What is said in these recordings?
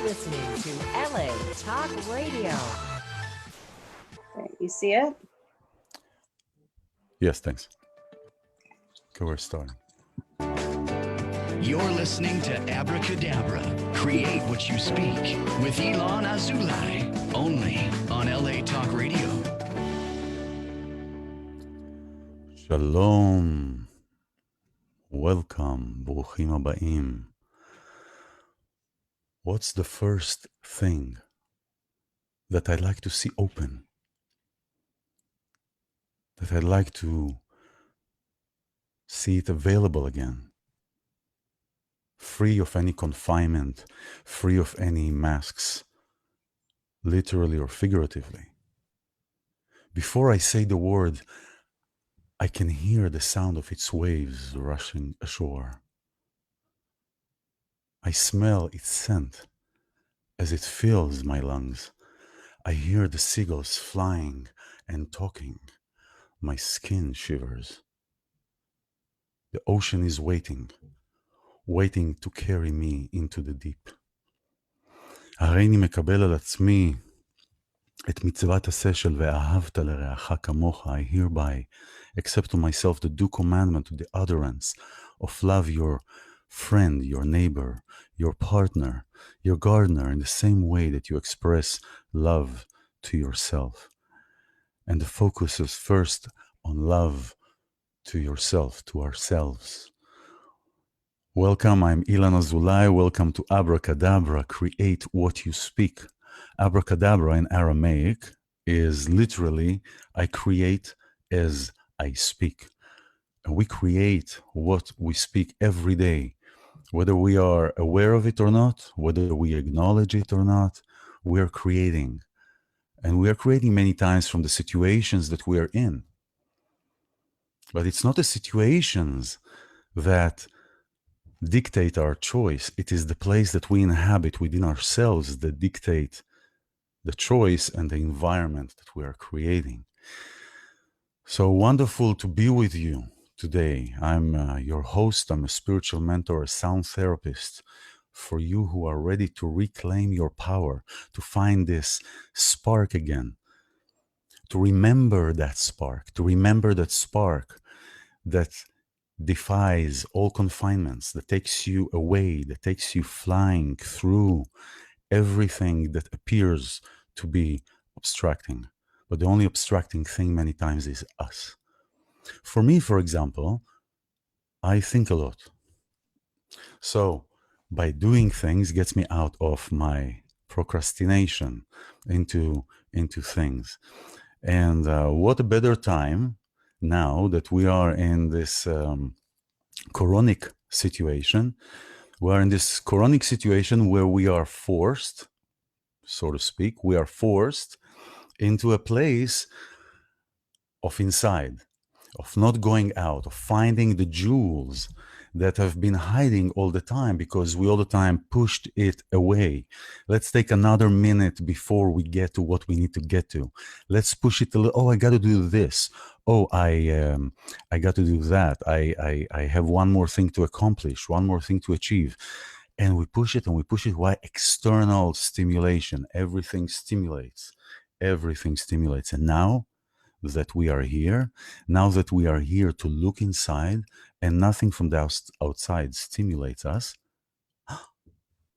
listening to LA Talk Radio. Okay, you see it? Yes, thanks. Okay, we're starting. You're listening to Abracadabra, Create What You Speak, with iLan Azoulai, only on LA Talk Radio. Shalom. Welcome. Bruchim habaim. What's the first thing that I'd like to see open? That I'd like to see it available again? Free of any confinement, free of any masks, literally or figuratively. Before I say the word, I can hear the sound of its waves rushing ashore. I smell its scent as it fills my lungs. I hear the seagulls flying and talking. My skin shivers. The ocean is waiting to carry me into the deep. הריני מקבל על עצמי את מצוות עשה של ואהבת לרעך כמוך. I hereby accept to myself the due commandment to the utterance of love your friend, your neighbor, your partner, your gardener in the same way that you express love to yourself. And the focus is first on love to yourself, to ourselves. Welcome, I'm iLan Azoulai. Welcome to Abracadabra, Create What You Speak. Abracadabra in Aramaic is literally, I create as I speak. And we create what we speak every day. Whether we are aware of it or not, whether we acknowledge it or not, we are creating. And we are creating many times from the situations that we are in. But it's not the situations that dictate our choice. It is the place that we inhabit within ourselves that dictate the choice and the environment that we are creating. So wonderful to be with you today. I'm your host. I'm a spiritual mentor, a sound therapist for you who are ready to reclaim your power, to find this spark again, to remember that spark that defies all confinements, that takes you away, that takes you flying through everything that appears to be obstructing. But the only obstructing thing many times is us. For me, for example, I think a lot. So by doing things gets me out of my procrastination into things. And what a better time now that we are in this coronic situation. We're in this coronic situation where we are forced, so to speak, we are forced into a place of inside, of not going out, of finding the jewels that have been hiding all the time because we all the time pushed it away. Let's take another minute before we get to what we need to get to. Let's push it a little. Oh, I got to do this. Oh, I got to do that. I have one more thing to accomplish, one more thing to achieve. And we push it and we push it. Why? External stimulation. Everything stimulates. Everything stimulates. And now that we are here to look inside and nothing from the outside stimulates us,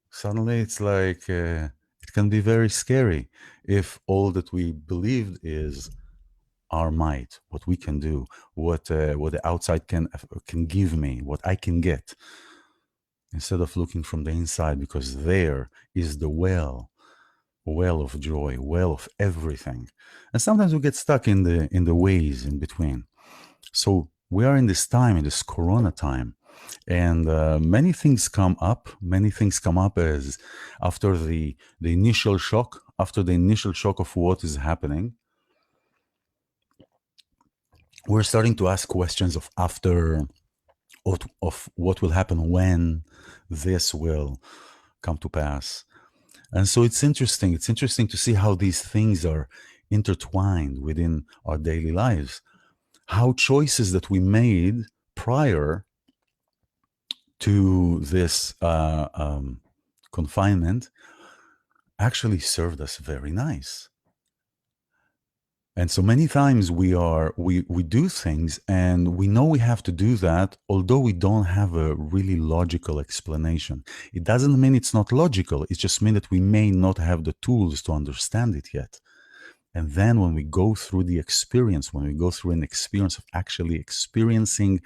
suddenly it's like it can be very scary if all that we believed is our might, what we can do, what the outside can give me, what I can get, instead of looking from the inside, because there is the well of joy, well of everything. And sometimes we get stuck in the ways in between. So we are in this time, in this Corona time, and many things come up. Many things come up as after the initial shock, of what is happening. We're starting to ask questions of what will happen when this will come to pass. And so it's interesting to see how these things are intertwined within our daily lives, how choices that we made prior to this confinement actually served us very nice. And so many times we do things and we know we have to do that, although we don't have a really logical explanation. It doesn't mean it's not logical. It just means that we may not have the tools to understand it yet. And then when we go through the experience, when we go through an experience of actually experiencing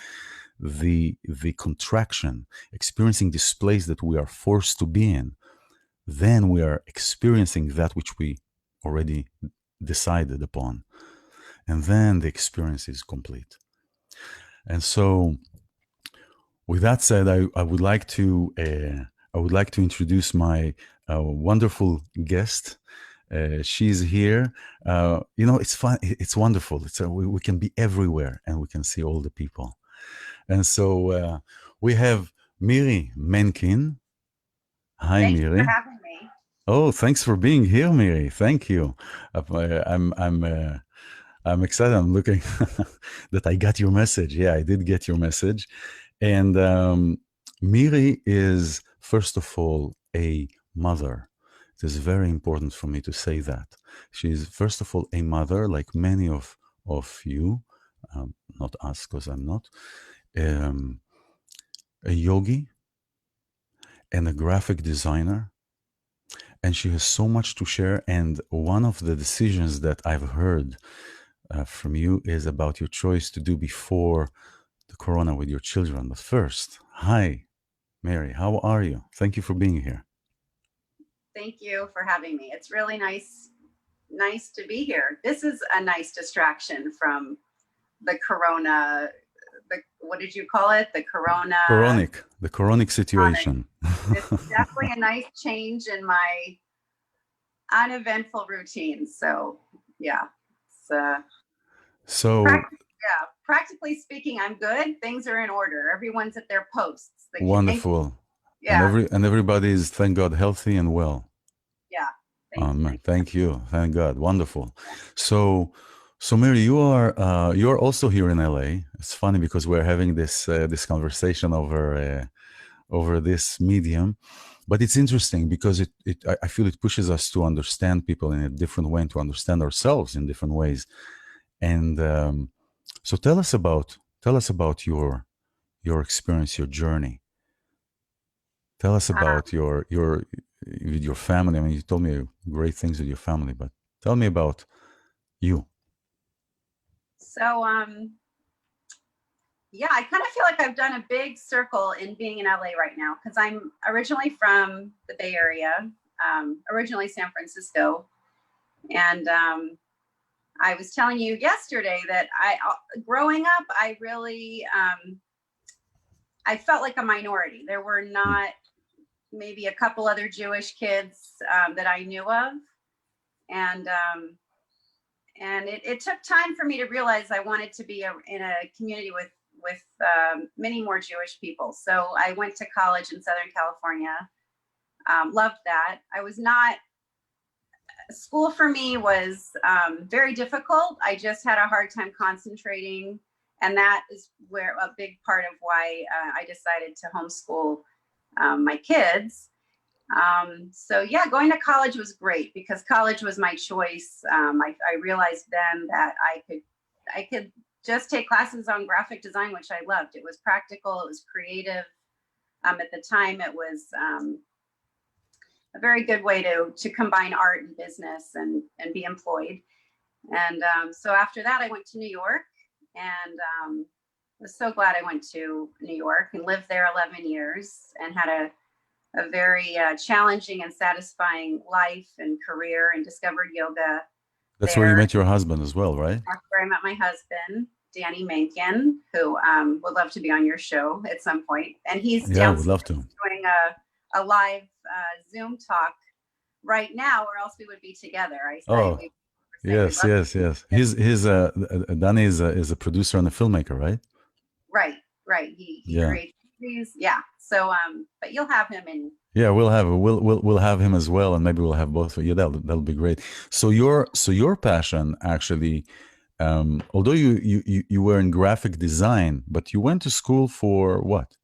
the contraction, experiencing this place that we are forced to be in, then we are experiencing that which we already decided upon. And then the experience is complete. And so, with that said, I would like to introduce my wonderful guest. She's here. It's fun. It's wonderful. We can be everywhere and we can see all the people. And so we have Miri Menkin. Hi, Thank you Miri. for having me. Oh, thanks for being here, Miri. Thank you. I'm excited. I'm looking that I got your message. Yeah, I did get your message. And Miri is, first of all, a mother. It is very important for me to say that. She is, first of all, a mother, like many of you, not us, because I'm not, a yogi and a graphic designer. And she has so much to share. And one of the decisions that I've heard from you is about your choice to do before the corona with your children. But first, hi, Mary, how are you? Thank you for being here. Thank you for having me. It's really nice to be here. This is a nice distraction from the corona. What did you call it? The coronic situation. It's definitely a nice change in my uneventful routine. So yeah, practically speaking, I'm good. Things are in order. Everyone's at their posts. Wonderful. Yeah. And everybody is, thank God, healthy and well. Yeah. Thank you. Thank God. Wonderful. So Mary, you're also here in LA. It's funny because we're having this conversation over this medium, but it's interesting because I feel it pushes us to understand people in a different way and to understand ourselves in different ways. And so tell us about your experience, your journey. Tell us about your with your family. I mean, you told me great things with your family, but tell me about you. So yeah, I kind of feel like I've done a big circle in being in LA right now because I'm originally from the Bay Area, originally San Francisco, and I was telling you yesterday that growing up, I really I felt like a minority. There were not maybe a couple other Jewish kids that I knew of, and it took time for me to realize I wanted to be in a community with many more Jewish people. So I went to college in Southern California. Loved that. School for me was very difficult. I just had a hard time concentrating. And that is where a big part of why I decided to homeschool my kids. So yeah, going to college was great because college was my choice. I realized then that I could just take classes on graphic design, which I loved. It was practical, it was creative. At the time, it was a very good way to combine art and business and be employed. And so after that, I went to New York and was so glad I went to New York and lived there 11 years and had a very challenging and satisfying life and career and discovered yoga. That's where you met your husband as well, right? That's where I met my husband, Miri Menkin, who would love to be on your show at some point. And he's would love to. doing a live Zoom talk right now, or else we would be together. Yes. He's Danny is a producer and a filmmaker, right? Right. He creates these. Yeah. So but you'll have him in. Yeah, we'll have him as well, and maybe we'll have both. Yeah, that'll be great. So your passion actually, although you were in graphic design, but you went to school for what?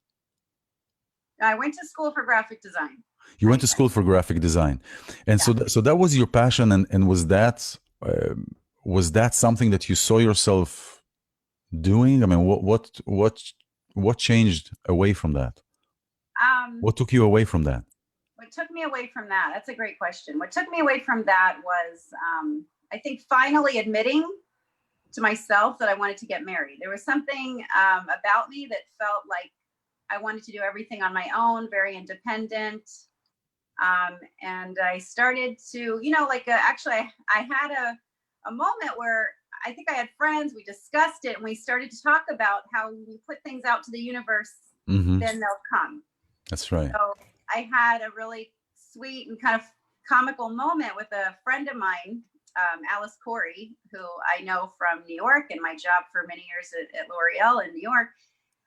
I went to school for graphic design. You went I to school for graphic design, and Yeah. so that was your passion, and was that something that you saw yourself doing? I mean, what changed away from that? Um, What took you away from that? what took me away from that? That's a great question. What took me away from that was, I think, finally admitting to myself that I wanted to get married. There was something about me that felt like I wanted to do everything on my own, very independent. And I started to, like, actually, I had a moment where I think I had friends, we discussed it, and we started to talk about how when you put things out to the universe, Hmm. then they'll come. That's right. So I had a really sweet and kind of comical moment with a friend of mine, Alice Corey, who I know from New York and my job for many years at L'Oreal in New York.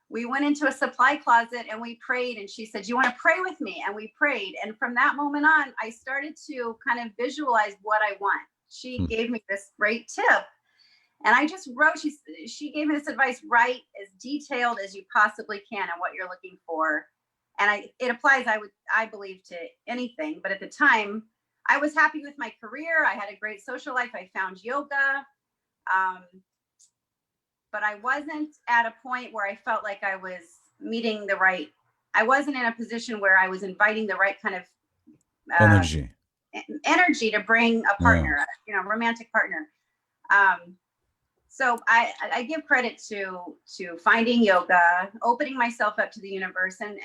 We went into a supply closet and we prayed, and she said, "Do you want to pray with me?" And we prayed. And from that moment on, I started to kind of visualize what I want. She Hmm. gave me this great tip, and I just wrote, she gave me this advice: write as detailed as you possibly can on what you're looking for. And it applies, I believe, to anything. But at the time, I was happy with my career. I had a great social life. I found yoga. Um, but I wasn't at a point where I felt like I was meeting the right, I wasn't in a position where I was inviting the right kind of uh, Energy. energy to bring a Yeah. partner, romantic partner. Um, so I give credit to finding yoga, opening myself up to the universe, and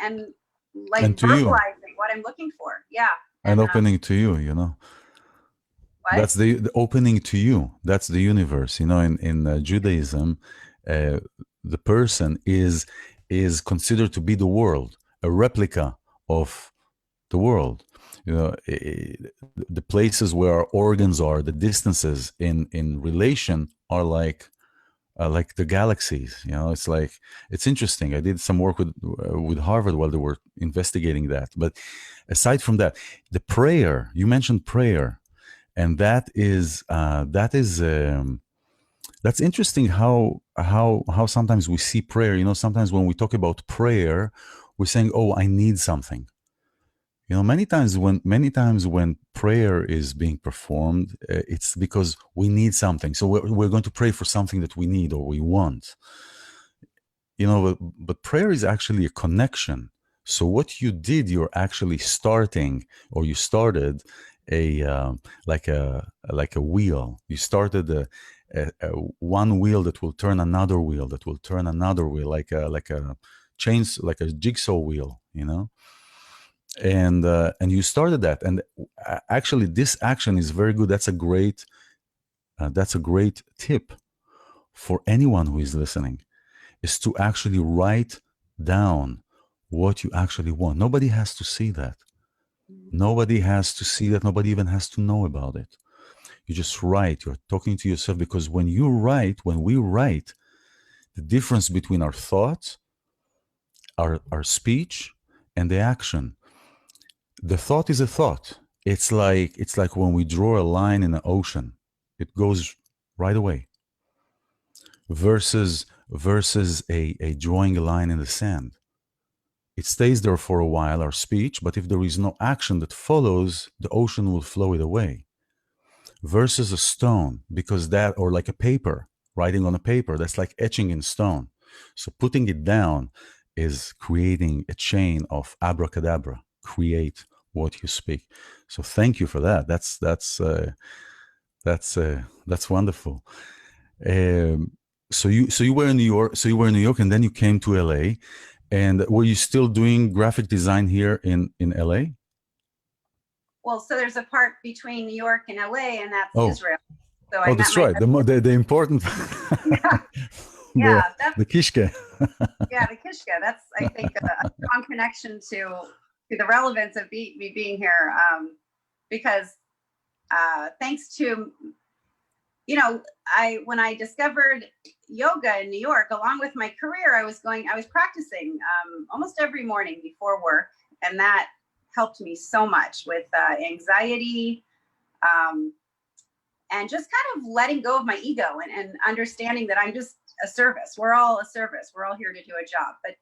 like And to you, verbalizing what I'm looking for. Yeah. and And opening to you, you know. what? That's the opening to you. That's the universe. You know, in Judaism, uh, the person is considered to be the world, a replica of the world. You know, the places where our organs are, the distances in relation are like the galaxies. You know, it's interesting. I did some work with Harvard while they were investigating that. But aside from that, the prayer you mentioned, prayer, and that's interesting how sometimes we see prayer. You know, sometimes when we talk about prayer, we're saying, "Oh, I need something." You know, many times when prayer is being performed, it's because we need something. So we're going to pray for something that we need or we want. You know, but prayer is actually a connection. So what you did, you're actually starting, or you started a like a wheel. You started a one wheel that will turn another wheel, that will turn another wheel, like a chains, like a jigsaw wheel. You know, and you started that, and actually, this action is very good. That's a great tip for anyone who is listening, is to actually write down what you actually want. Nobody has to see that. Nobody has to see that. Nobody even has to know about it. You just write. You're talking to yourself, because when we write, the difference between our thoughts, our speech, and the action. The thought is a thought. It's like when we draw a line in the ocean. It goes right away. Versus a drawing a line in the sand. It stays there for a while, our speech, but if there is no action that follows, the ocean will flow it away. Versus a stone, because that, or like a paper, writing on a paper, that's like etching in stone. So putting it down is creating a chain of abracadabra, create what you speak. So thank you for that. That's wonderful. Um, so you were in New York. So you were in New York, and then you came to LA. And were you still doing graphic design here in LA? Well, so there's a part between New York and LA, and that's Oh, Israel. So I oh, met that's my right. The important yeah, the yeah, that's the kishke. yeah, the Kishka. That's, I think, a strong connection to the relevance of me being here, because thanks to, when I discovered yoga in New York, along with my career, I was practicing almost every morning before work, and that helped me so much with anxiety, um, and just kind of letting go of my ego, and understanding that I'm just a service. We're all a service. We're all here to do a job. But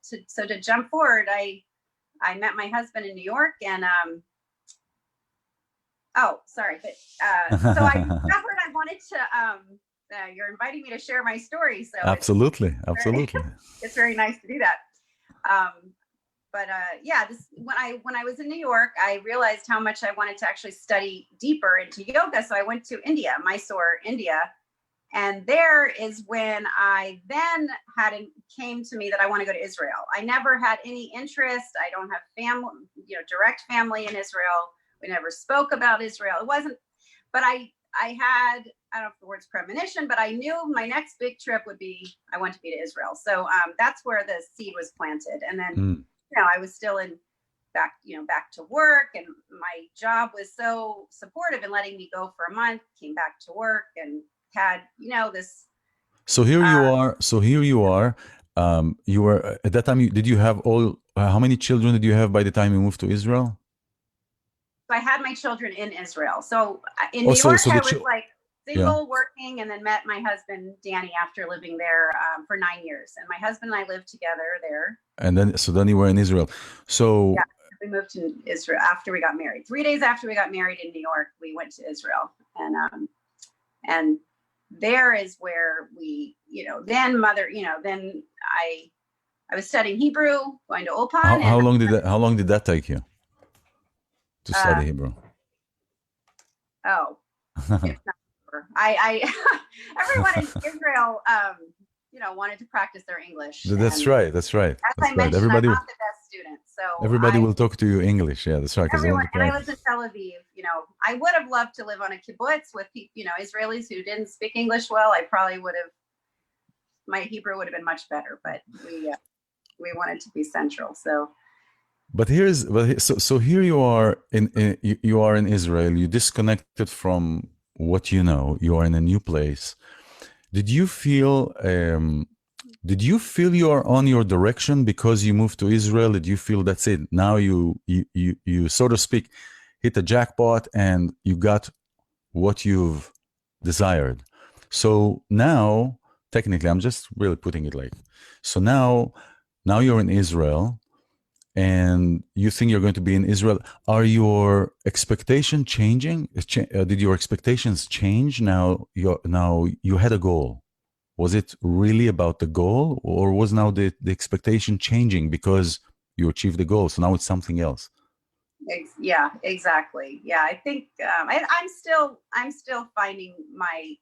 to jump forward, I met my husband in New York, and oh, sorry, but so I discovered I wanted to. You're inviting me to share my story, so Absolutely, it's absolutely. it's very nice to do that. But yeah, when I was in New York, I realized how much I wanted to actually study deeper into yoga. So I went to India, Mysore, India, and there is when I then came to me that I want to go to Israel. I never had any interest. I don't have family, direct family in Israel. We never spoke about Israel. It wasn't, but I had, I don't know if the word's premonition, but I knew my next big trip would be, I want to be to Israel. So that's where the seed was planted. And then, I was still back to work, and my job was so supportive in letting me go for a month, came back to work and had, this. So here you are. So here you are. You were at that time. Did you have all? How many children did you have by the time you moved to Israel? So I had my children in Israel. So in New York, I was like single, working, and then met my husband Danny after living there for 9 years. And my husband and I lived together there. And then you were in Israel. So yeah, we moved to Israel after we got married. 3 days after we got married in New York, we went to Israel, and there is where we, then I was studying Hebrew, going to Ulpan. How long did that take you to study Hebrew? Oh, it's not sure. I everyone in Israel, wanted to practice their English. That's right. As I mentioned, everybody, I'm not the best student, so everybody will talk to you English. Yeah, that's right. Everyone, and I lived in Tel Aviv. I would have loved to live on a kibbutz with Israelis who didn't speak English well. I probably would have. My Hebrew would have been much better, but we wanted to be central. So. But so here you are you are in Israel. You disconnected from what you know. You are in a new place. Did you feel you are on your direction because you moved to Israel? Did you feel that's it? Now you so to speak hit the jackpot and you got what you've desired. So now technically, I'm just really putting it like so. Now you're in Israel. And you think you're going to be in Israel. Are your expectations changing? Did your expectations change now? You had a goal. Was it really about the goal, or was now the expectation changing because you achieved the goal? So now it's something else. Yeah, exactly. Yeah, I think I'm still finding my.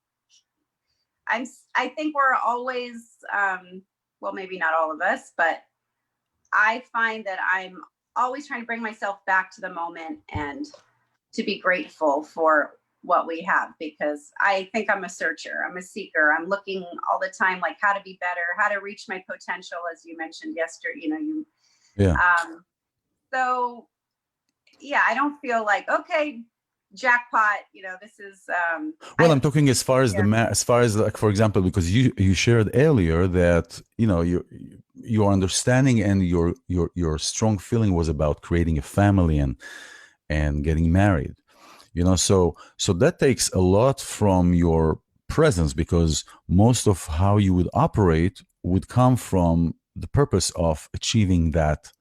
I think we're always well, maybe not all of us, but I find that I'm always trying to bring myself back to the moment and to be grateful for what we have, because I think I'm a searcher. I'm a seeker. I'm looking all the time, like how to be better, how to reach my potential, as you mentioned yesterday, Yeah. So yeah, I don't feel like, okay, jackpot, this is well, I'm talking as far as as far as, like, for example, because you shared earlier that your understanding and your strong feeling was about creating a family and getting married, so that takes a lot from your presence, because most of how you would operate would come from the purpose of achieving that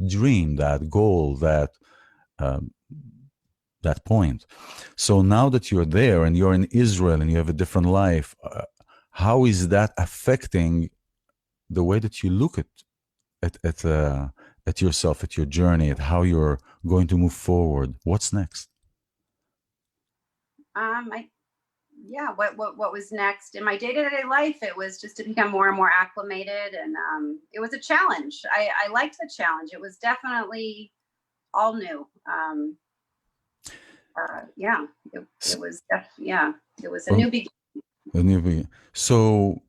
dream, that goal, that point. So now that you're there and you're in Israel and you have a different life, how is that affecting the way that you look at yourself, at your journey, at how you're going to move forward? What's next? What was next in my day-to-day life? It was just to become more and more acclimated, and it was a challenge. I liked the challenge. It was definitely all new. It was a new beginning. So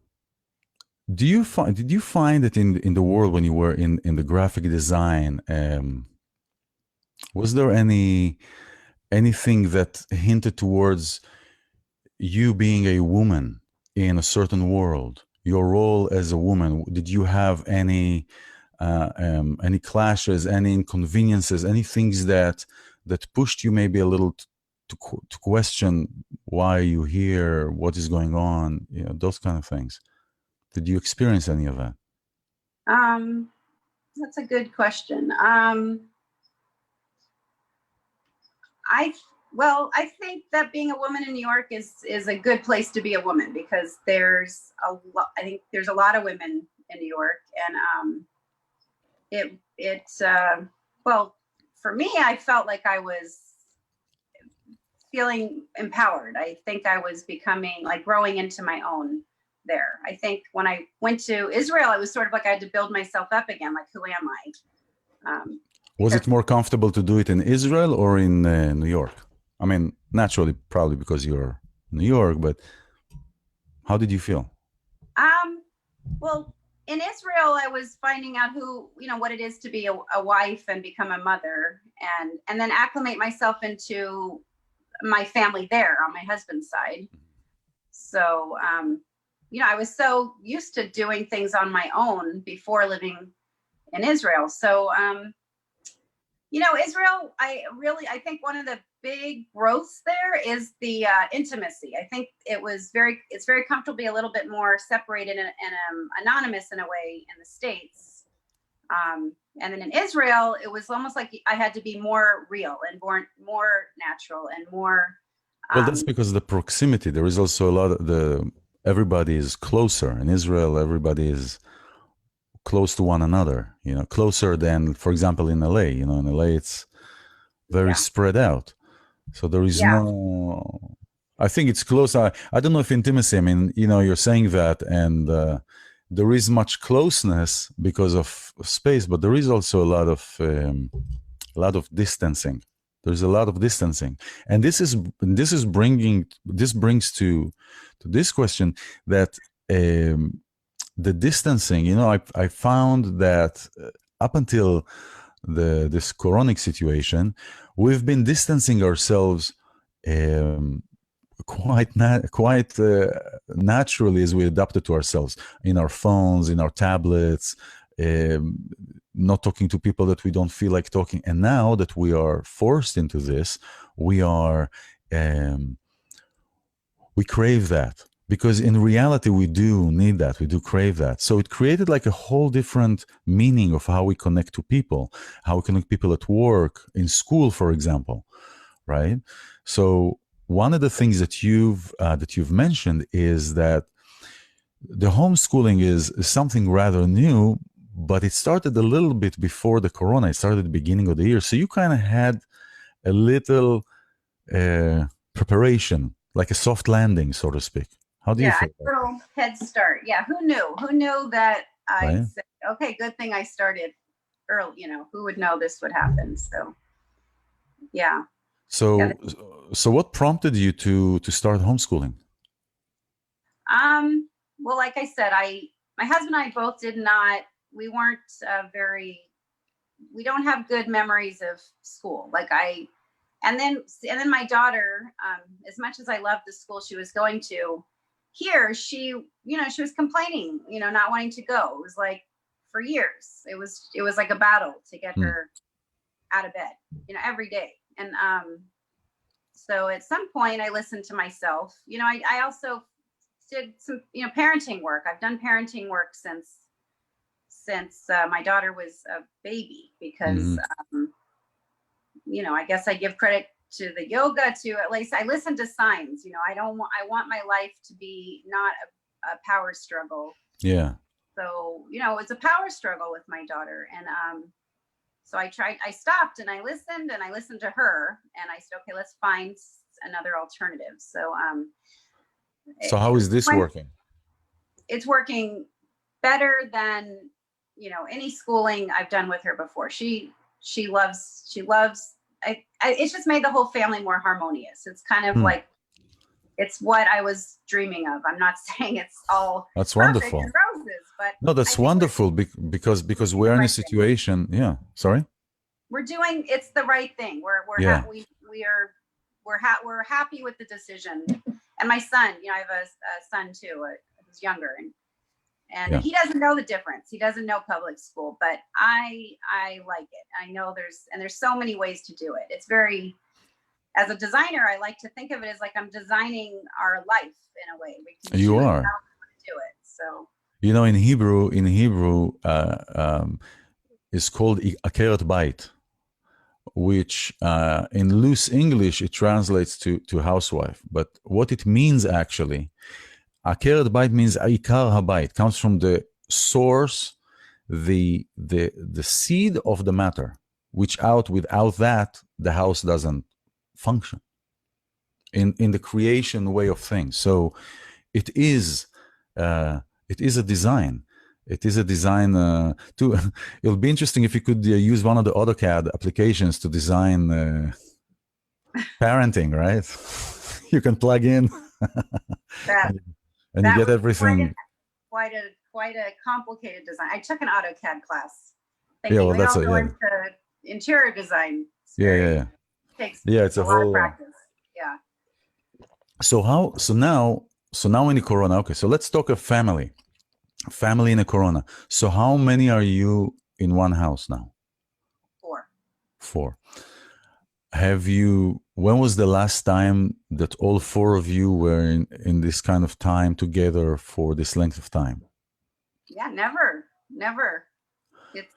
did you find that in the world, when you were in the graphic design, was there anything that hinted towards you being a woman in a certain world, your role as a woman? Did you have any clashes, any inconveniences, any things that pushed you maybe a little to question why you here, what is going on, those kind of things? Did you experience any of that? That's a good question. I think that being a woman in New York is a good place to be a woman, because there's a lot. I think there's a lot of women in New York, and well, for me, I felt like I was feeling empowered. I think I was becoming, like, growing into my own there. I think when I went to Israel, it was sort of like I had to build myself up again. Like, who am I? Was it more comfortable to do it in Israel or in New York? I mean, naturally, probably because you're in New York, but how did you feel? Well, in Israel, I was finding out what it is to be a wife and become a mother, and then acclimate myself into my family there on my husband's side. So, I was so used to doing things on my own before living in Israel. So, Israel, I think one of the big growths there is the intimacy. I think it's very comfortable to be a little bit more separated and anonymous in a way in the States. And then in Israel, it was almost like I had to be more real and more natural and more. Well, that's because of the proximity. There is also a lot of everybody is closer. In Israel, everybody is close to one another, closer than, for example, in LA. In LA, it's very spread out. So there is no, I think it's close. I don't know if intimacy, I mean, you're saying that, and there is much closeness because of space, but there is also a lot of distancing. There's a lot of distancing. And this brings to this question that the distancing, I found that up until this coronic situation, we've been distancing ourselves quite naturally as we adapted to ourselves in our phones, in our tablets, not talking to people that we don't feel like talking. And now that we are forced into this, we crave that. Because in reality, we do need that. We do crave that. So it created like a whole different meaning of how we connect to people, how we connect people at work, in school, for example, right? So one of the things that you've mentioned is that the homeschooling is something rather new, but it started a little bit before the corona. It started at the beginning of the year. So you kind of had a little preparation, like a soft landing, so to speak. How do you feel? A little head start. Yeah, who knew? Who knew that Right. said, okay, good thing I started early. Who would know this would happen? So, yeah. So what prompted you to start homeschooling? Well, like I said, my husband and I both we weren't we don't have good memories of school. And then my daughter, as much as I loved the school she was going to, here she was complaining, not wanting to go. It was like for years, it was like a battle to get her out of bed, every day. And so at some point I listened to myself. I also did some parenting work. I've done parenting work since my daughter was a baby, because I guess I give credit to the yoga, to at least I listen to signs. I want my life to be not a power struggle. Yeah. So, it's a power struggle with my daughter. And so I stopped and I listened to her, and I said, okay, let's find another alternative. So how is this working? It's working better than any schooling I've done with her before. She loves it's just made the whole family more harmonious. It's kind of like, it's what I was dreaming of. I'm not saying it's all that's wonderful and roses, but no, that's wonderful, because we're in a situation. Yeah, sorry. It's the right thing. We're happy with the decision. And my son, I have a son too, who's younger, and he doesn't know the difference. He doesn't know public school, but I like it. I know there's so many ways to do it. It's very, as a designer, I like to think of it as like I'm designing our life in a way. We can You choose are. how we want to do it. So in Hebrew, is called Akeret Bait, which in loose English it translates to housewife. But what it means actually, Akeret Bait means Aikar Habayit, comes from the source, the seed of the matter, which without that the house doesn't function in the creation way of things. So it is a design. It is a design to. It'll be interesting if you could use one of the AutoCAD applications to design parenting, right? You can plug in That and you get everything. Quite a complicated design. I took an AutoCAD class. Yeah, well, that's I'll go into interior design. Yeah. It's a lot whole of practice. Yeah. So now in the Corona. Okay, so let's talk of family in the Corona. So how many are you in one house now? 4. When was the last time that all 4 of you were in this kind of time together for this length of time? Yeah, never. It's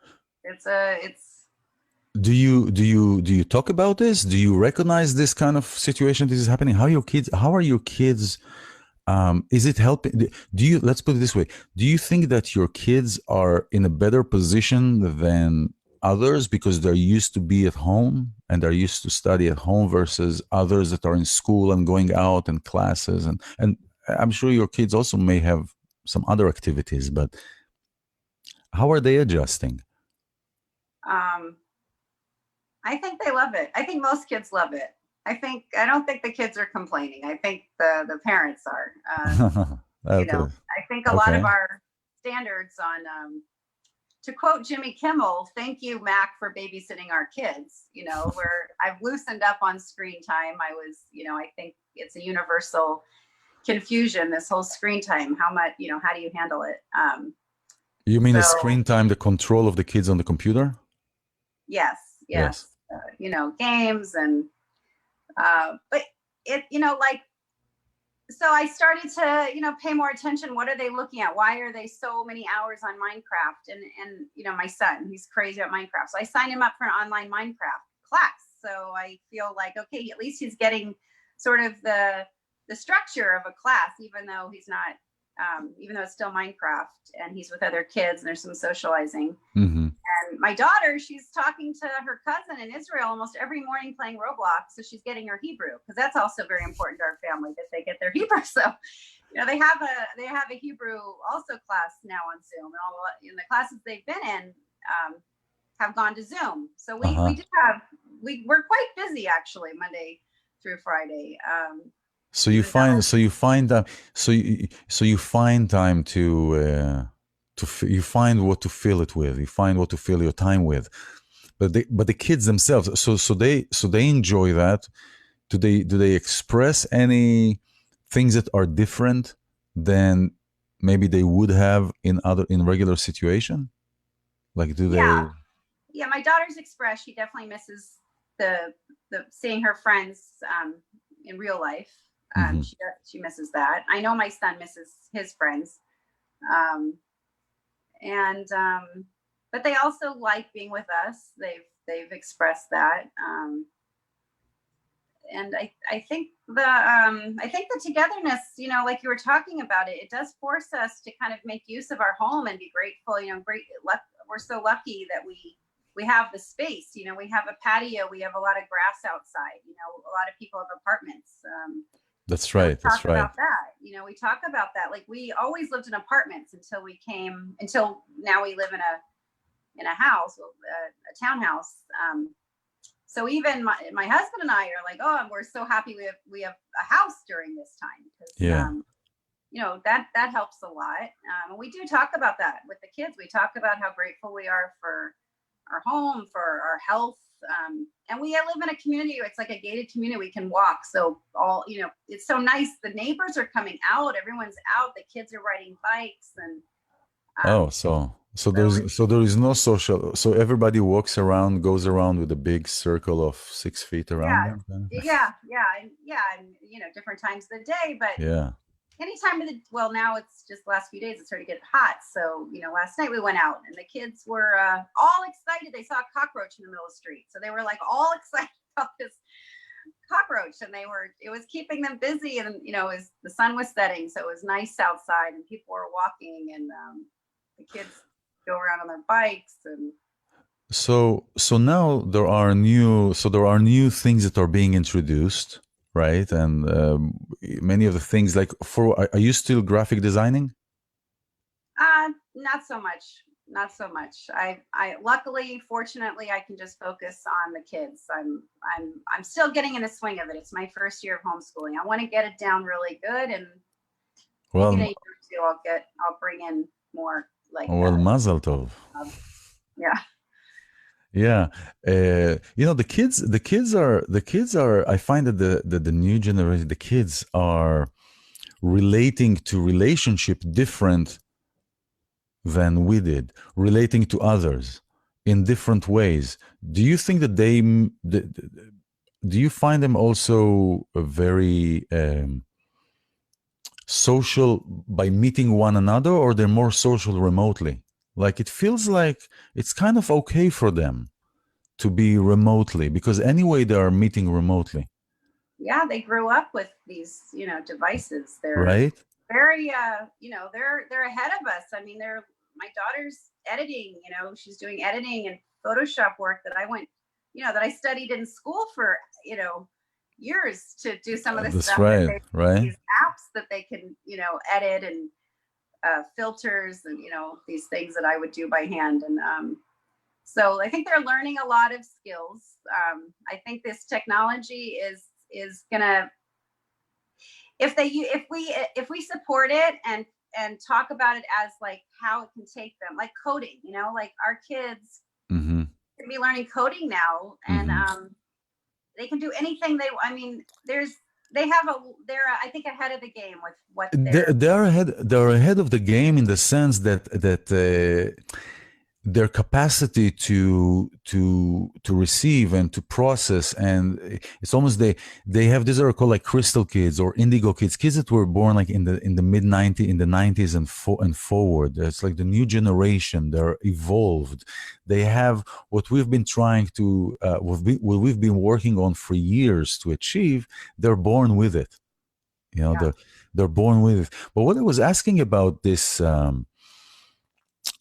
Do you talk about this? Do you recognize this kind of situation? This is happening. How are your kids? Is it helping? Let's put it this way. Do you think that your kids are in a better position than others because they're used to be at home and they're used to study at home versus others that are in school and going out and classes? And I'm sure your kids also may have some other activities, but how are they adjusting? I think they love it. I think most kids love it. I don't think the kids are complaining. I think the parents are. Okay. I think a lot of our standards on, to quote Jimmy Kimmel, "Thank you, Mac, for babysitting our kids." Where I've loosened up on screen time. I think it's a universal confusion, this whole screen time. How do you handle it? You mean the screen time, the control of the kids on the computer? Yes. Games and, but it, so I started to, pay more attention. What are they looking at? Why are they so many hours on Minecraft? And my son, he's crazy about Minecraft. So I signed him up for an online Minecraft class. So I feel like, okay, at least he's getting sort of the structure of a class, even though he's not, even though it's still Minecraft and he's with other kids and there's some socializing. Mm-hmm. And my daughter, she's talking to her cousin in Israel almost every morning playing Roblox. So she's getting her Hebrew, because that's also very important to our family that they get their Hebrew. So, they have a Hebrew also class now on Zoom, and all in the classes they've been in have gone to Zoom. So we're quite busy actually Monday through Friday. So you find time to you find what to fill it with. You find what to fill your time with. But the kids themselves, so they enjoy that. Do they express any things that are different than maybe they would have in regular situation? Like do they? Yeah, my daughter's expressed. She definitely misses the seeing her friends in real life. Mm-hmm. She misses that. I know my son misses his friends. But they also like being with us. They've expressed that. And I think the togetherness, like you were talking about it does force us to kind of make use of our home and be grateful. We're so lucky that we have the space. We have a patio. We have a lot of grass outside. A lot of people have apartments. That's right. That's right. About that. We talk about that. Like we always lived in apartments until now we live in a house, a townhouse. So even my husband and I are like, oh, we're so happy we have a house during this time, because that helps a lot. And we do talk about that with the kids. We talk about how grateful we are for our home, for our health. And we live in a community. It's like a gated community. We can walk. So it's so nice. The neighbors are coming out. Everyone's out. The kids are riding bikes and. So there is no social. So everybody goes around with a big circle of 6 feet around them. Yeah, and different times of the day. But anytime of the, well, now it's just the last few days, it's starting to get hot. So, last night we went out and the kids were all excited. They saw a cockroach in the middle of the street. So they were like all excited about this cockroach, and it was keeping them busy. And, the sun was setting. So it was nice outside and people were walking, and the kids go around on their bikes. And so now there are new things that are being introduced, right? And many of the things, like are you still graphic designing? Not so much. Not so much. I luckily, fortunately, I can just focus on the kids. I'm still getting in the swing of it. It's my first year of homeschooling. I want to get it down really good, and Well, in a year or two, I'll bring in more like. Mazel tov. Yeah. Yeah, the kids are. I find that the new generation, the kids are relating to relationship different than we did, relating to others in different ways. Do you think that do you find them also very social by meeting one another, or they're more social remotely? Like, it feels like it's kind of okay for them to be remotely, because anyway they are meeting remotely. Yeah, they grew up with these, devices. They're right. very, they're ahead of us. I mean, my daughter's editing. She's doing editing and Photoshop work that I studied in school for, years to do some of this That's stuff. right, right. These apps that they can, edit, and filters, and these things that I would do by hand. And so I think they're learning a lot of skills. I think this technology is gonna, if we support it and talk about it as like how it can take them, like coding, like our kids can be learning coding now, and they can do anything they're I think ahead of the game with what they're ahead of the game, in the sense that their capacity to receive and to process, and it's almost they have, these are called like crystal kids or indigo kids that were born like in the mid 90s, in the 90s and forward. It's like the new generation. They're evolved. They have what we've been trying to what we've been working on for years to achieve. They're born with it. They're born with it. But what I was asking about this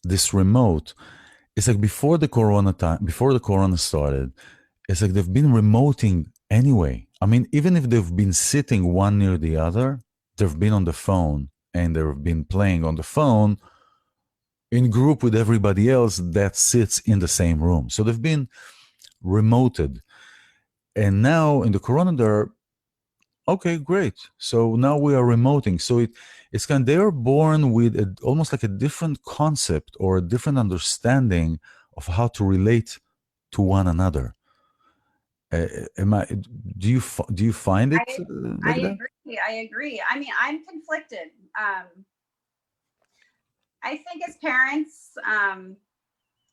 this remote, it's like before the corona started, it's like they've been remoting anyway. I mean, even if they've been sitting one near the other, they've been on the phone, and they've been playing on the phone in group with everybody else that sits in the same room. So they've been remoted. And now in the corona, they're okay, great. So now we are remoting. So it's kind of, they're born with almost like a different concept or a different understanding of how to relate to one another. Do you find it like that? I agree. I mean, I'm conflicted. I think as parents,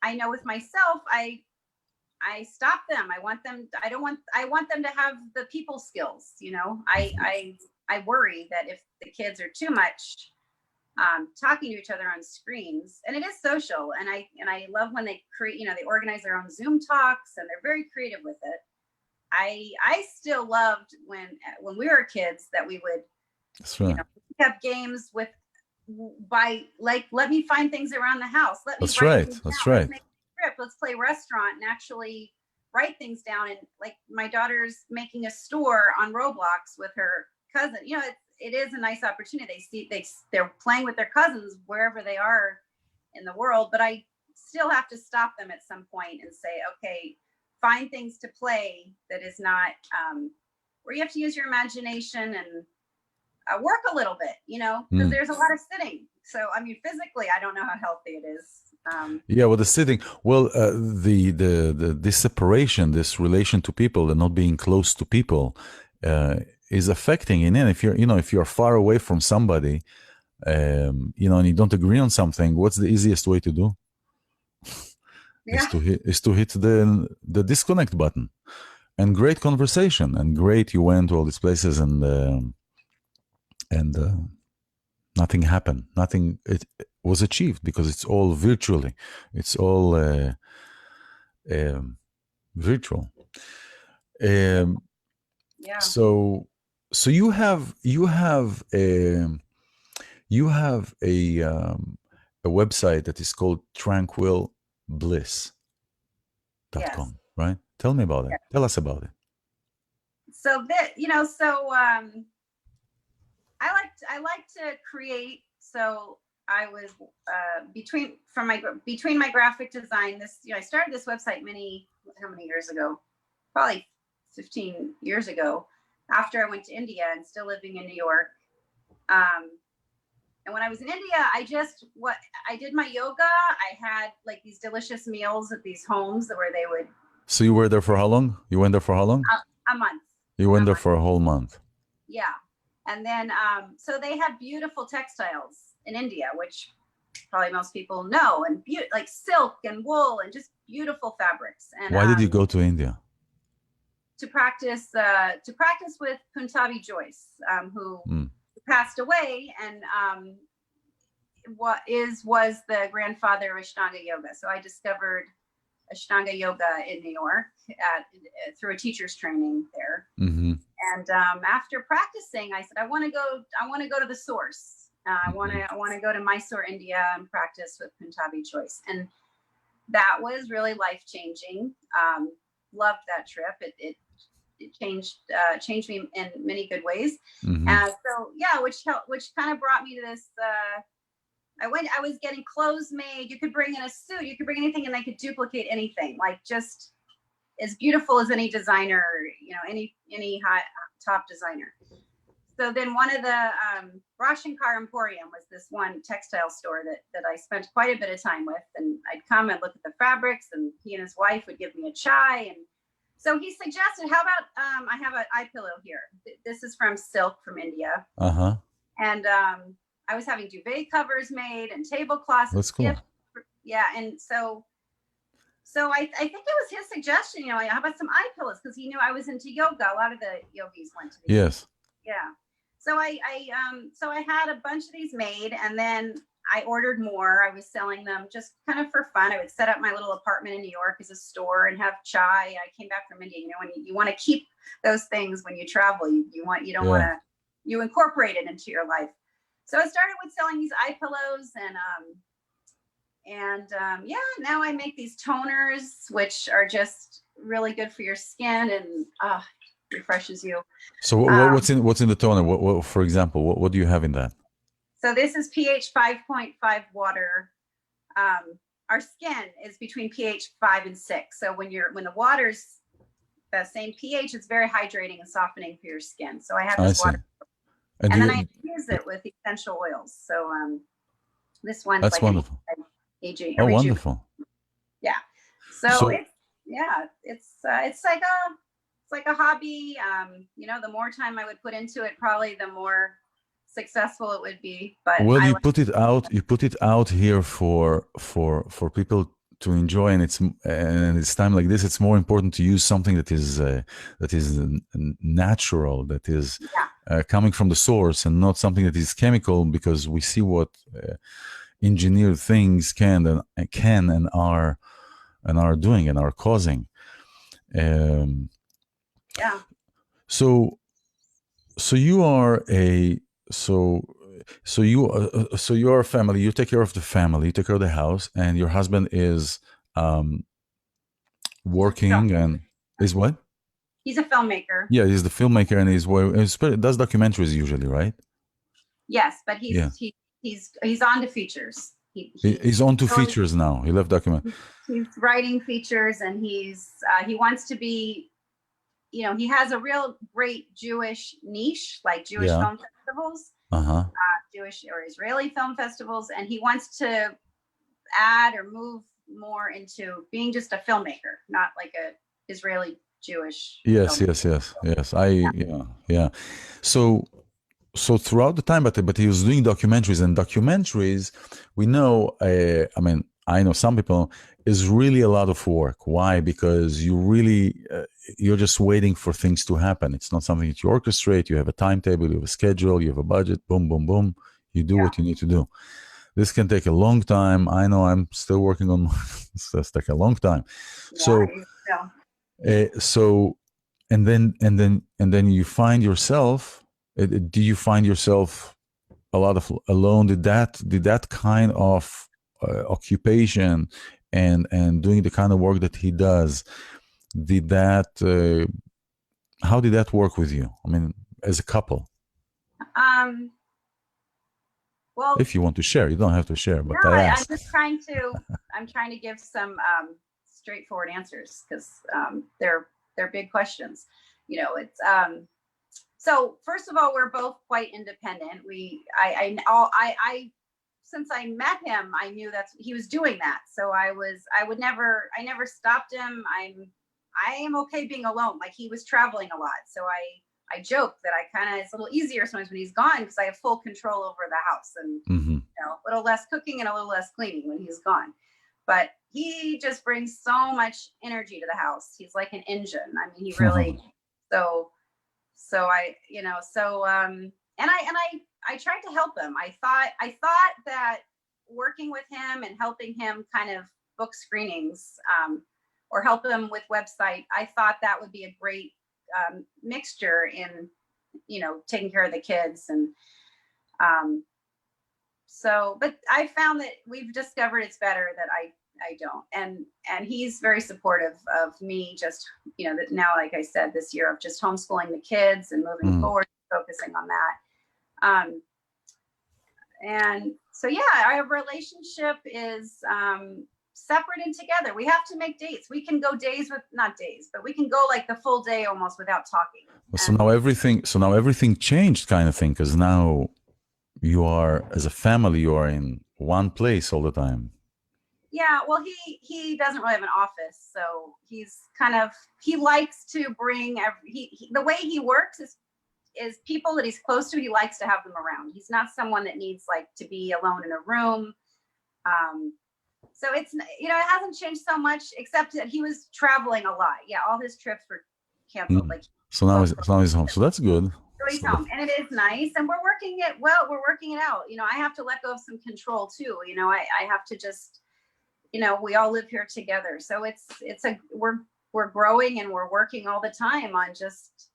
I know with myself, I stop them. I want them to have the people skills. I worry that if the kids are too much talking to each other on screens, and it is social, and I love when they create, they organize their own Zoom talks, and they're very creative with it. I still loved when we were kids that we would, That's right. pick up games by like, let me find things around the house. That's right. That's right. Let's play restaurant and actually write things down. And like my daughter's making a store on Roblox with her cousin. It is a nice opportunity. They're playing with their cousins wherever they are in the world. But I still have to stop them at some point and say, okay, find things to play that is not where you have to use your imagination and work a little bit, because there's a lot of sitting. So, I mean, physically, I don't know how healthy it is. The sitting. Well, this separation, this relation to people, and not being close to people, is affecting. And then if you're far away from somebody, and you don't agree on something, what's the easiest way to do? Is to hit the disconnect button. And great conversation, and great you went to all these places, and nothing happened. Nothing it was achieved because it's all virtually. It's all virtual. Yeah. So you have a website that is called tranquilbliss.com, Yes. right? Tell me about it. Yes. Tell us about it. So that, I like to create. So I was between my graphic design. I started this website how many years ago? Probably 15 years ago. After I went to India and still living in New York. And when I was in India, I did my yoga. I had like these delicious meals at these homes where they would. So you were there for how long? You went there for how long? A month. You went there for a whole month. Yeah. And then, so they had beautiful textiles in India, which probably most people know, and like silk and wool and just beautiful fabrics. And why did you go to India? To practice with Punjabi Joyce, who passed away, and was the grandfather of Ashtanga yoga. So I discovered Ashtanga yoga in New York through a teacher's training there. Mm-hmm. And after practicing, I said, I want to go to the source. I want to go to Mysore, India, and practice with Punjabi Choice. And that was really life-changing. Loved that trip. It changed me in many good ways. Mm-hmm. Which kind of brought me to this. I was getting clothes made. You could bring in a suit. You could bring anything, and they could duplicate anything. Like just as beautiful as any designer, any high top designer. So then one of the Roshankar Emporium was this one textile store that I spent quite a bit of time with, and I'd come and look at the fabrics, and he and his wife would give me a chai, and so he suggested, how about I have an eye pillow here. This is from silk from India. Uh-huh. And I was having duvet covers made and tablecloths. That's cool. Yeah, and so I think it was his suggestion, how about some eye pillows? Because he knew I was into yoga. A lot of the yogis went to the Yes. yoga. Yeah. So I had a bunch of these made, and then I ordered more. I was selling them just kind of for fun. I would set up my little apartment in New York as a store and have chai. I came back from India. When you want to keep those things when you travel, you incorporate it into your life. So I started with selling these eye pillows, and now I make these toners, which are just really good for your skin and refreshes you. So what's in the toner? What for example, what do you have in that? So this is pH 5.5 water. Our skin is between pH 5 and 6. So when the water's the same pH, it's very hydrating and softening for your skin. So I have this water. And then I infuse it with essential oils. So this one's that's like wonderful. Oh, wonderful. Yeah. So it's like a hobby. The more time I would put into it, probably the more successful it would be. But you put it out here for people to enjoy, and it's time like this. It's more important to use something that is natural, that is coming from the source, and not something that is chemical, because we see what engineered things can and are doing and are causing. So you are so you are a family. You take care of the family. You take care of the house, and your husband is working and is what? He's a filmmaker. Yeah, he's the filmmaker, and he does documentaries usually, right? Yes, but he's on to features. He's on to features now. He left document. He's writing features, and he wants to be, he has a real great Jewish niche, like Jewish film festivals, Jewish or Israeli film festivals, and he wants to add or move more into being just a filmmaker, not like a Israeli Jewish. Yes. So throughout the time, but he was doing documentaries, and documentaries, we know, I know some people, is really a lot of work. Why? Because you're just waiting for things to happen. It's not something that you orchestrate. You have a timetable, you have a schedule, you have a budget, boom, boom, boom. You do what you need to do. This can take a long time. I know I'm still working on this take a long time. So, so, and then you find yourself. Do you find yourself a lot of alone? Did that kind of occupation and doing the kind of work that he does, did that? How did that work with you? I mean, as a couple. Well, if you want to share, you don't have to share, but no, I ask. I'm trying to give some straightforward answers because they're big questions. You know, it's so first of all, we're both quite independent. I since I met him, I knew he was doing that. So I never stopped him. I am okay being alone. Like, he was traveling a lot. So I joke that it's a little easier sometimes when he's gone because I have full control over the house and a little less cooking and a little less cleaning when he's gone. But he just brings so much energy to the house. He's like an engine. I mean, he really, I tried to help him. I thought that working with him and helping him kind of book screenings or help him with website, I thought that would be a great mixture in, taking care of the kids. And but I found that we've discovered it's better that I don't. And he's very supportive of me just, that now, like I said, this year of just homeschooling the kids and moving forward, focusing on that. And so, our relationship is separate and together. We have to make dates. We can go not days, but we can go like the full day almost without talking. So now everything changed, kind of thing, because now you are, as a family, you are in one place all the time. Yeah, well, he doesn't really have an office, so he likes to bring the way he works is people that he's close to, he likes to have them around. He's not someone that needs to be alone in a room. So it's, it hasn't changed so much, except that he was traveling a lot. Yeah, all his trips were canceled. So now he's home. So that's good. So he's home, and it is nice, and we're working it out. I have to let go of some control too. I have to just, we all live here together. So we're growing and we're working all the time on just,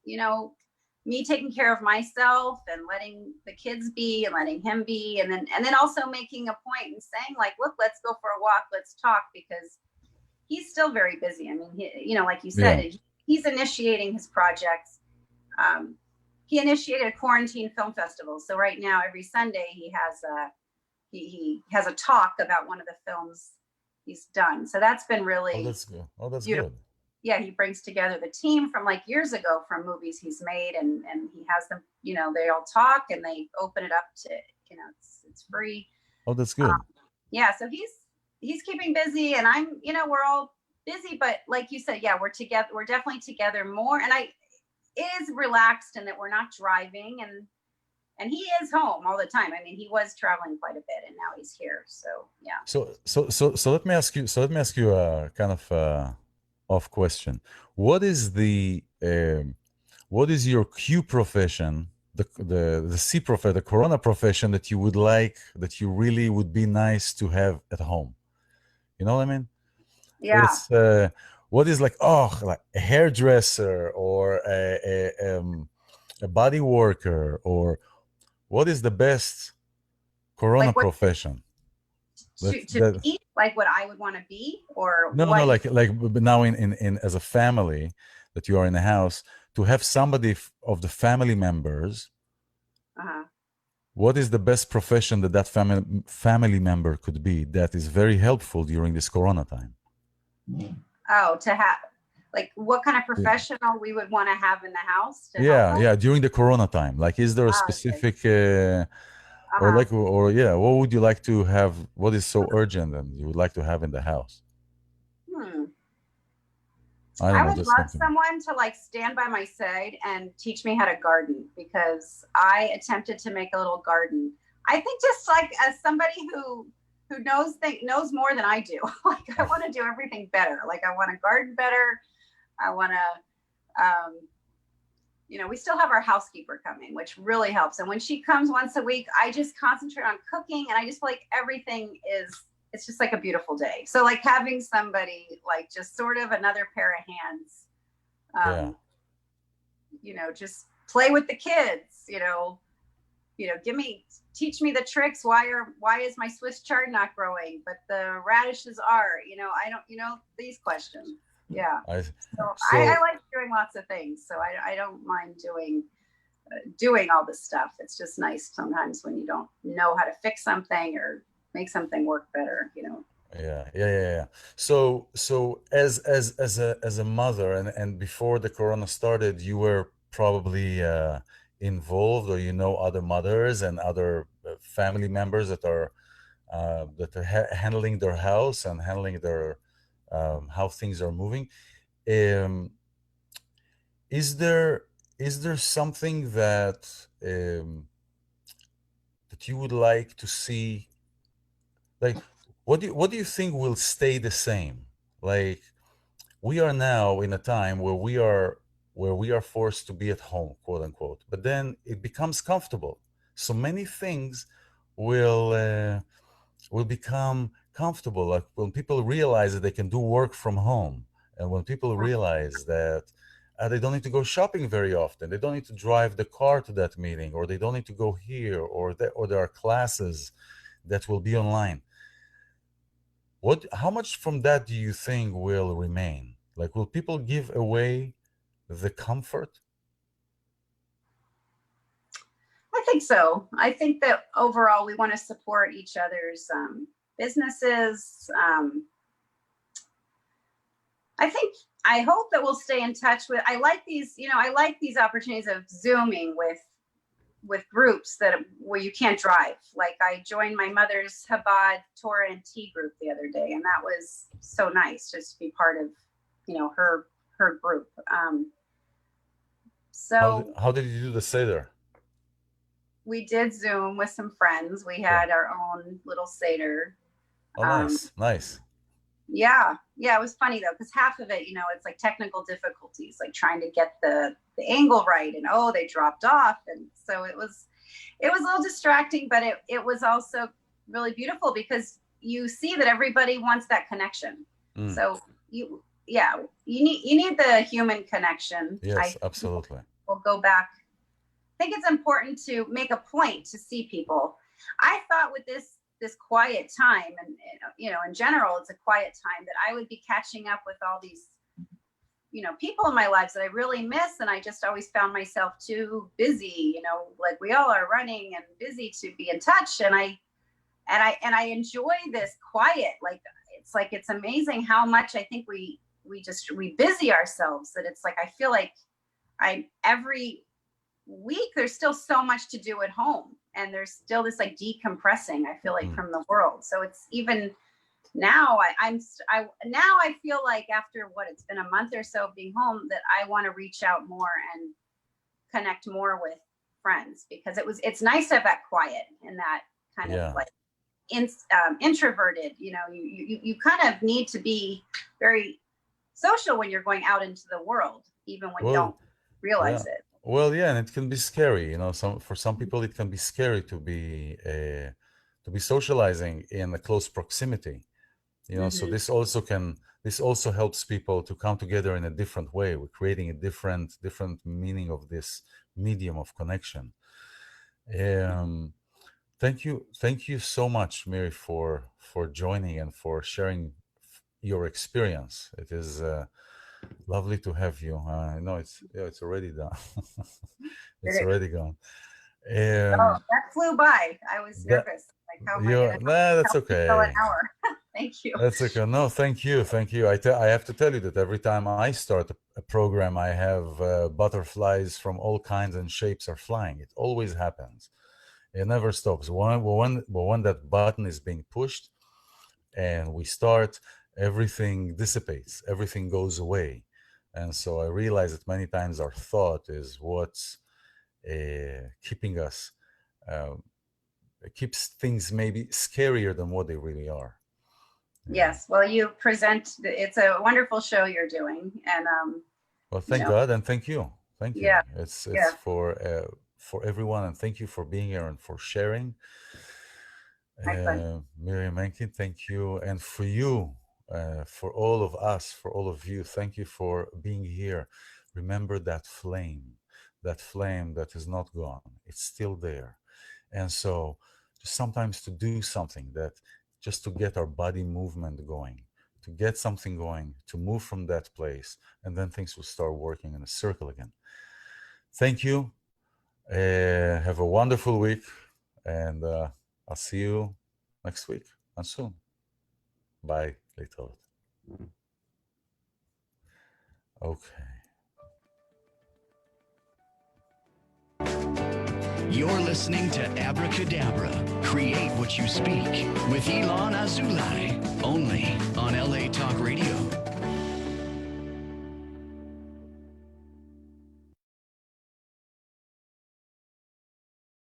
me taking care of myself and letting the kids be and letting him be. And then also making a point and saying look, let's go for a walk. Let's talk, because he's still very busy. I mean, like you said, he's initiating his projects. He initiated a quarantine film festival. So right now, every Sunday he has a talk about one of the films he's done. So that's been really that's good. That's beautiful. Good. Yeah, he brings together the team from years ago from movies he's made, and he has them, they all talk and they open it up to, it's free. Oh, that's good. So he's keeping busy, and I'm, we're all busy, but like you said, we're together. We're definitely together more, and it is relaxed in that we're not driving, and he is home all the time. I mean, he was traveling quite a bit, and now he's here. So yeah. So let me ask you a kind of off question. What is your Q profession, the C profession, the Corona profession that you would like, that you really would be nice to have at home? You know what I mean? Yeah. It's what is like a hairdresser or a body worker, or what is the best Corona profession? To be what I would want to be, or no, like now in as a family that you are in the house, to have somebody of the family members. What is the best profession that family member could be that is very helpful during this Corona time? Oh, to have what kind of professional we would want to have in the house? During the Corona time. Is there a specific what would you like to have? What is so urgent and you would like to have in the house? I would love someone to stand by my side and teach me how to garden, because I attempted to make a little garden. I think just as somebody who knows more than I do. I want to do everything better. I want to garden better. I want to we still have our housekeeper coming, which really helps. And when she comes once a week, I just concentrate on cooking, and I just feel like everything it's just like a beautiful day. So like having somebody like just sort of another pair of hands, Yeah. Just play with the kids, teach me the tricks. Why is my Swiss chard not growing, but the radishes are, I don't, these questions. Yeah. I like doing lots of things. So I don't mind doing all this stuff. It's just nice sometimes when you don't know how to fix something or make something work better, Yeah. So as a mother, and before the corona started, you were probably involved, or other mothers and other family members that are handling their house and handling their how things are moving. Um, is there something that you would like to see? Like, what do you think will stay the same? Like, we are now in a time where we are forced to be at home, quote unquote, but then it becomes comfortable. So many things will become comfortable. Like when people realize that they can do work from home, and when people realize that they don't need to go shopping very often, they don't need to drive the car to that meeting, or they don't need to go here, or there are classes that will be online. How much from that do you think will remain? Like, will people give away the comfort? I think so. I think that overall we want to support each other's businesses. I hope that we'll stay in touch with. I like these opportunities of Zooming with groups where you can't drive. Like I joined my mother's Chabad Torah and Tea group the other day, and that was so nice just to be part of, her group. How did you do the Seder? We did Zoom with some friends. We had our own little Seder. Oh, nice. Yeah, it was funny though, because half of it, it's like technical difficulties, like trying to get the angle right, and they dropped off, and so it was a little distracting, but it was also really beautiful because you see that everybody wants that connection. So you need the human connection. Yes, absolutely. We'll go back. I think it's important to make a point to see people. I thought with this quiet time, and in general, it's a quiet time, that I would be catching up with all these, people in my lives that I really miss. And I just always found myself too busy, like we all are running and busy to be in touch. And I enjoy this quiet. It's amazing how much I think we busy ourselves, that it's like, I feel like every week there's still so much to do at home, and there's still this like decompressing, I feel like, from the world. So it's even now I feel like after it's been a month or so of being home, that I want to reach out more and connect more with friends, because it's nice to have that quiet and that kind of like introverted, you kind of need to be very social when you're going out into the world, even when you don't realize it. Well, yeah, and it can be scary. For some people, it can be scary to be socializing in a close proximity. So this also helps people to come together in a different way. We're creating a different meaning of this medium of connection. Thank you so much, Miri, for joining and for sharing your experience. It is lovely to have you. No, it's already done. It's already gone. That flew by. I was nervous. Like, how am I gonna that's okay. An hour. Thank you. That's okay. No, thank you. I have to tell you that every time I start a program, I have butterflies from all kinds and shapes are flying. It always happens. It never stops. When that button is being pushed and we start, everything dissipates, everything goes away. And so I realize that many times our thought is what's keeping us, keeps things maybe scarier than what they really are. Yes. Well, it's a wonderful show you're doing. And well, thank God, and thank you. Thank you. Yeah. It's Yeah. for everyone, and thank you for being here and for sharing. My pleasure. Miri Menkin, thank you, and for you, for all of us, for all of you, thank you for being here. Remember that flame that is not gone. It's still there, and so just sometimes to do something that just to get our body movement going, to get something going, to move from that place, and then things will start working in a circle again. Thank you. Have a wonderful week, and I'll see you next week and soon. Bye, later. Okay. You're listening to Abracadabra, Create What You Speak with iLan Azoulai, only on LA Talk Radio.